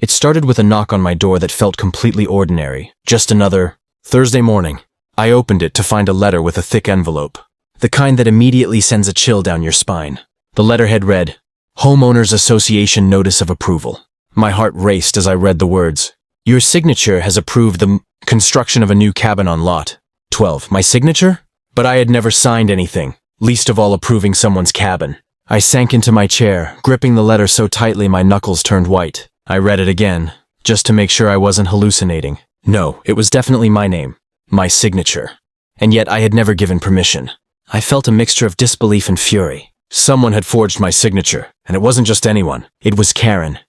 It started with a knock on my door that felt completely ordinary. Just another Thursday morning. I opened it to find a letter with a thick envelope. The kind that immediately sends a chill down your spine. The letterhead read, Homeowners Association Notice of Approval. My heart raced as I read the words. Your signature has approved the construction of a new cabin on lot 12. My signature? But I had never signed anything, least of all approving someone's cabin. I sank into my chair, gripping the letter so tightly my knuckles turned white. I read it again, just to make sure I wasn't hallucinating. No, it was definitely my name. My signature. And yet I had never given permission. I felt a mixture of disbelief and fury. Someone had forged my signature, and it wasn't just anyone. It was Karen.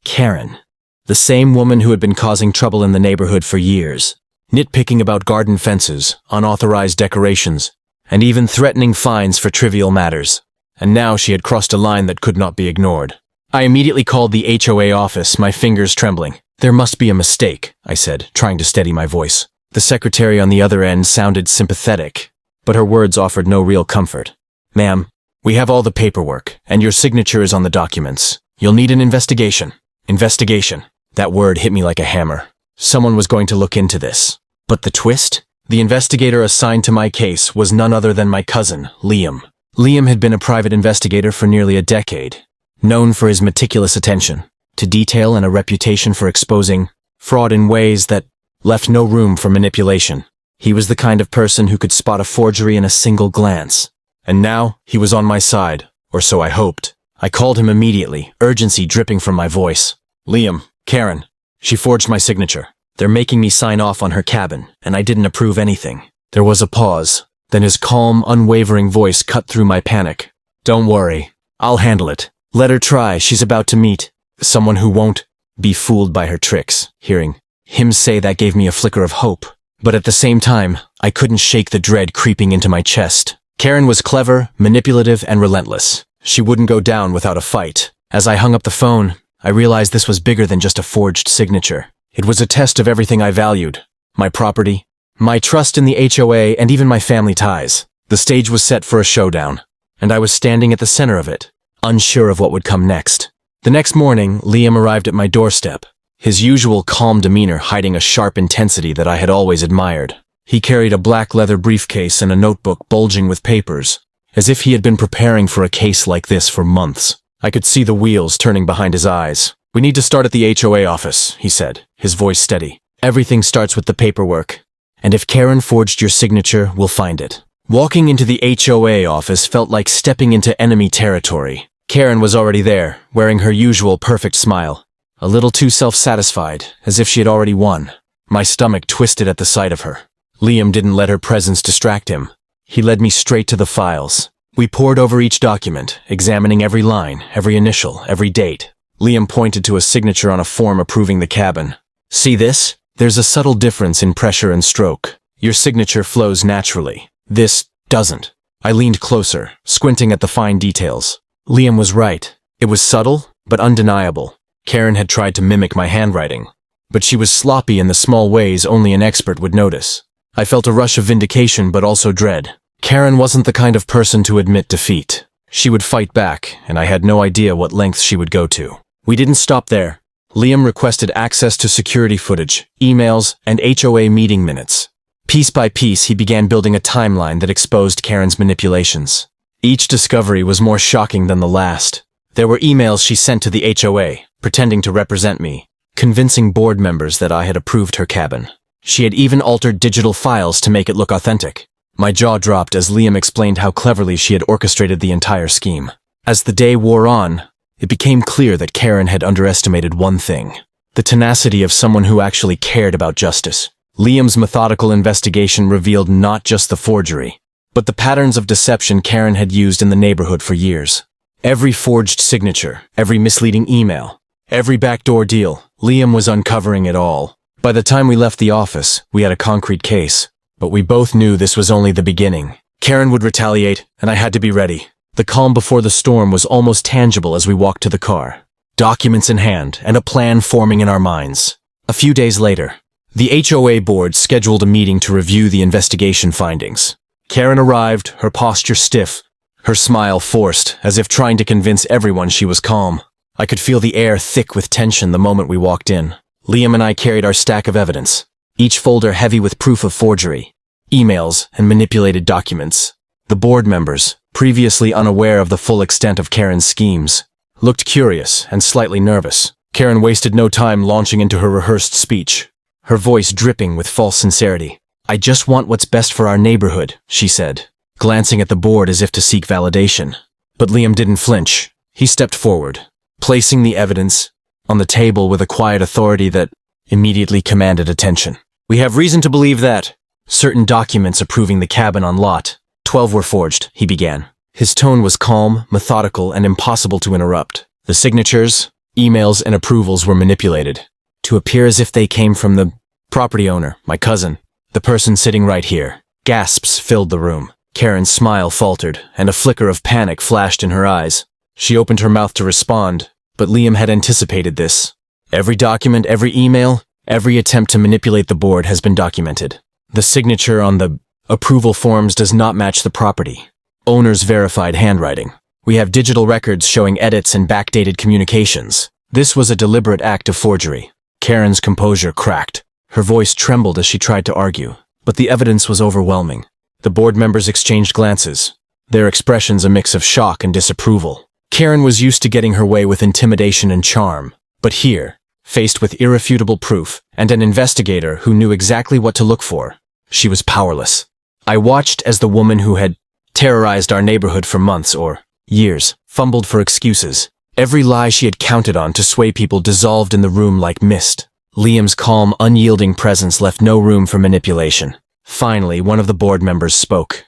Karen. The same woman who had been causing trouble in the neighborhood for years. Nitpicking about garden fences, unauthorized decorations, and even threatening fines for trivial matters. And now she had crossed a line that could not be ignored. I immediately called the HOA office, my fingers trembling. There must be a mistake, I said, trying to steady my voice. The secretary on the other end sounded sympathetic, but her words offered no real comfort. Ma'am, we have all the paperwork, and your signature is on the documents. You'll need an investigation. Investigation. That word hit me like a hammer. Someone was going to look into this. But the twist? The investigator assigned to my case was none other than my cousin, Liam. Liam had been a private investigator for nearly a decade, known for his meticulous attention to detail and a reputation for exposing fraud in ways that left no room for manipulation. He was the kind of person who could spot a forgery in a single glance. And now, he was on my side, or so I hoped. I called him immediately, urgency dripping from my voice. Liam, Karen, she forged my signature. They're making me sign off on her cabin, and I didn't approve anything. There was a pause. Then his calm, unwavering voice cut through my panic. Don't worry. I'll handle it. Let her try. She's about to meet someone who won't be fooled by her tricks. Hearing him say that gave me a flicker of hope. But at the same time, I couldn't shake the dread creeping into my chest. Karen was clever, manipulative, and relentless. She wouldn't go down without a fight. As I hung up the phone, I realized this was bigger than just a forged signature. It was a test of everything I valued. My property, my trust in the HOA, and even my family ties. The stage was set for a showdown, and I was standing at the center of it, unsure of what would come next. The next morning, Liam arrived at my doorstep, his usual calm demeanor hiding a sharp intensity that I had always admired. He carried a black leather briefcase and a notebook bulging with papers, as if he had been preparing for a case like this for months. I could see the wheels turning behind his eyes. We need to start at the HOA office, he said, his voice steady. Everything starts with the paperwork, and if Karen forged your signature, we'll find it. Walking into the HOA office felt like stepping into enemy territory. Karen was already there, wearing her usual perfect smile, a little too self-satisfied, as if she had already won. My stomach twisted at the sight of her. Liam didn't let her presence distract him. He led me straight to the files. We pored over each document, examining every line, every initial, every date. Liam pointed to a signature on a form approving the cabin. See this? There's a subtle difference in pressure and stroke. Your signature flows naturally. This doesn't. I leaned closer, squinting at the fine details. Liam was right. It was subtle, but undeniable. Karen had tried to mimic my handwriting, but she was sloppy in the small ways only an expert would notice. I felt a rush of vindication but also dread. Karen wasn't the kind of person to admit defeat. She would fight back, and I had no idea what lengths she would go to. We didn't stop there. Liam requested access to security footage, emails, and HOA meeting minutes. Piece by piece, he began building a timeline that exposed Karen's manipulations. Each discovery was more shocking than the last. There were emails she sent to the HOA, pretending to represent me, convincing board members that I had approved her cabin. She had even altered digital files to make it look authentic. My jaw dropped as Liam explained how cleverly she had orchestrated the entire scheme. As the day wore on, it became clear that Karen had underestimated one thing: the tenacity of someone who actually cared about justice. Liam's methodical investigation revealed not just the forgery, but the patterns of deception Karen had used in the neighborhood for years. Every forged signature, every misleading email, every backdoor deal, Liam was uncovering it all. By the time we left the office, we had a concrete case, but we both knew this was only the beginning. Karen would retaliate, and I had to be ready. The calm before the storm was almost tangible as we walked to the car, documents in hand and a plan forming in our minds. A few days later, the HOA board scheduled a meeting to review the investigation findings. Karen arrived, her posture stiff, her smile forced, as if trying to convince everyone she was calm. I could feel the air thick with tension the moment we walked in. Liam and I carried our stack of evidence, each folder heavy with proof of forgery, emails, and manipulated documents. The board members, previously unaware of the full extent of Karen's schemes, looked curious and slightly nervous. Karen wasted no time launching into her rehearsed speech, her voice dripping with false sincerity. "I just want what's best for our neighborhood," she said, glancing at the board as if to seek validation. But Liam didn't flinch. He stepped forward, placing the evidence on the table with a quiet authority that immediately commanded attention. "We have reason to believe that certain documents approving the cabin on Lot 12 were forged," he began. His tone was calm, methodical, and impossible to interrupt. The signatures, emails, and approvals were manipulated to appear as if they came from the property owner, my cousin, the person sitting right here. Gasps filled the room. Karen's smile faltered, and a flicker of panic flashed in her eyes. She opened her mouth to respond, but Liam had anticipated this. "Every document, every email, every attempt to manipulate the board has been documented. The signature on the approval forms does not match the property owner's verified handwriting. We have digital records showing edits and backdated communications. This was a deliberate act of forgery." Karen's composure cracked. Her voice trembled as she tried to argue, but the evidence was overwhelming. The board members exchanged glances, their expressions a mix of shock and disapproval. Karen was used to getting her way with intimidation and charm, but here, faced with irrefutable proof and an investigator who knew exactly what to look for, she was powerless. I watched as the woman who had terrorized our neighborhood for months or years fumbled for excuses. Every lie she had counted on to sway people dissolved in the room like mist. Liam's calm, unyielding presence left no room for manipulation. Finally, one of the board members spoke.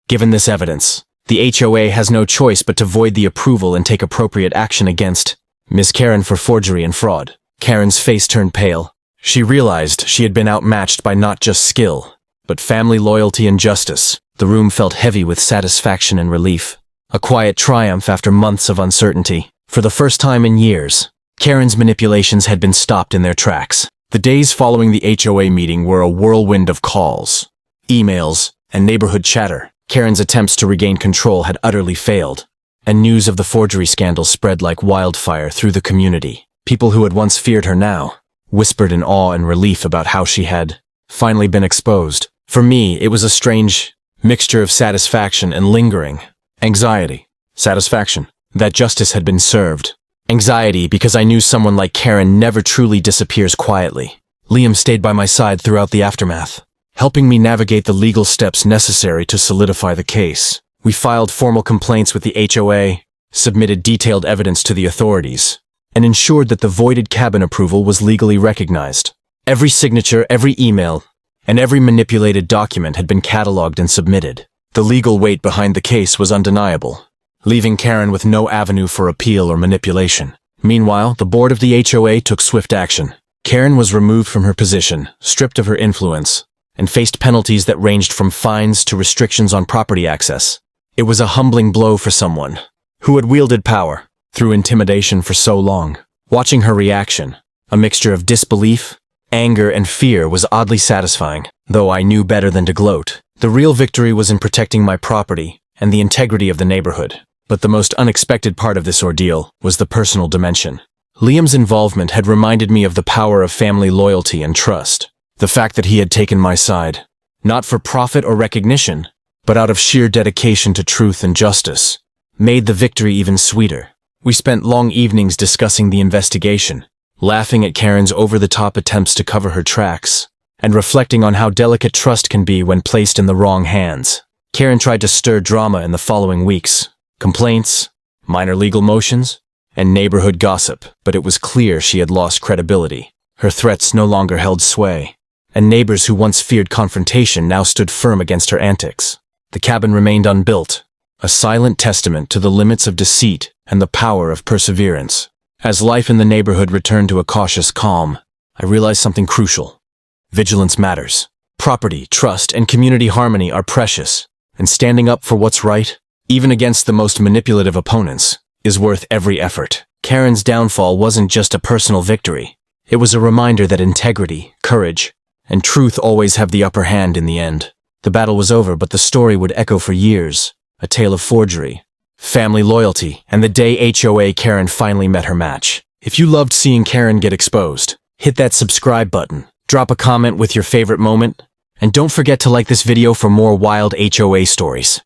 "Given this evidence, the HOA has no choice but to void the approval and take appropriate action against Ms. Karen for forgery and fraud." Karen's face turned pale. She realized she had been outmatched by not just skill, but family loyalty and justice. The room felt heavy with satisfaction and relief. A quiet triumph after months of uncertainty. For the first time in years, Karen's manipulations had been stopped in their tracks. The days following the HOA meeting were a whirlwind of calls, emails, and neighborhood chatter. Karen's attempts to regain control had utterly failed, and news of the forgery scandal spread like wildfire through the community. People who had once feared her now whispered in awe and relief about how she had finally been exposed. For me, it was a strange mixture of satisfaction and lingering anxiety. Satisfaction that justice had been served. Anxiety because I knew someone like Karen never truly disappears quietly. Liam stayed by my side throughout the aftermath, helping me navigate the legal steps necessary to solidify the case. We filed formal complaints with the HOA, submitted detailed evidence to the authorities, and ensured that the voided cabin approval was legally recognized. Every signature, every email, and every manipulated document had been cataloged and submitted. The legal weight behind the case was undeniable, leaving Karen with no avenue for appeal or manipulation. Meanwhile, the board of the HOA took swift action. Karen was removed from her position, stripped of her influence, and faced penalties that ranged from fines to restrictions on property access. It was a humbling blow for someone who had wielded power through intimidation for so long. Watching her reaction, a mixture of disbelief, anger, and fear, was oddly satisfying, though I knew better than to gloat. The real victory was in protecting my property and the integrity of the neighborhood. But the most unexpected part of this ordeal was the personal dimension. Liam's involvement had reminded me of the power of family loyalty and trust. The fact that he had taken my side, not for profit or recognition, but out of sheer dedication to truth and justice, made the victory even sweeter. We spent long evenings discussing the investigation, laughing at Karen's over-the-top attempts to cover her tracks, and reflecting on how delicate trust can be when placed in the wrong hands. Karen tried to stir drama in the following weeks. Complaints, minor legal motions, and neighborhood gossip, but it was clear she had lost credibility. Her threats no longer held sway, and neighbors who once feared confrontation now stood firm against her antics. The cabin remained unbuilt, a silent testament to the limits of deceit and the power of perseverance. As life in the neighborhood returned to a cautious calm, I realized something crucial. Vigilance matters. Property, trust, and community harmony are precious, and standing up for what's right, even against the most manipulative opponents, is worth every effort. Karen's downfall wasn't just a personal victory. It was a reminder that integrity, courage, and truth always have the upper hand in the end. The battle was over, but the story would echo for years, a tale of forgery, family loyalty, and the day HOA Karen finally met her match. If you loved seeing Karen get exposed, hit that subscribe button, drop a comment with your favorite moment, and don't forget to like this video for more wild HOA stories.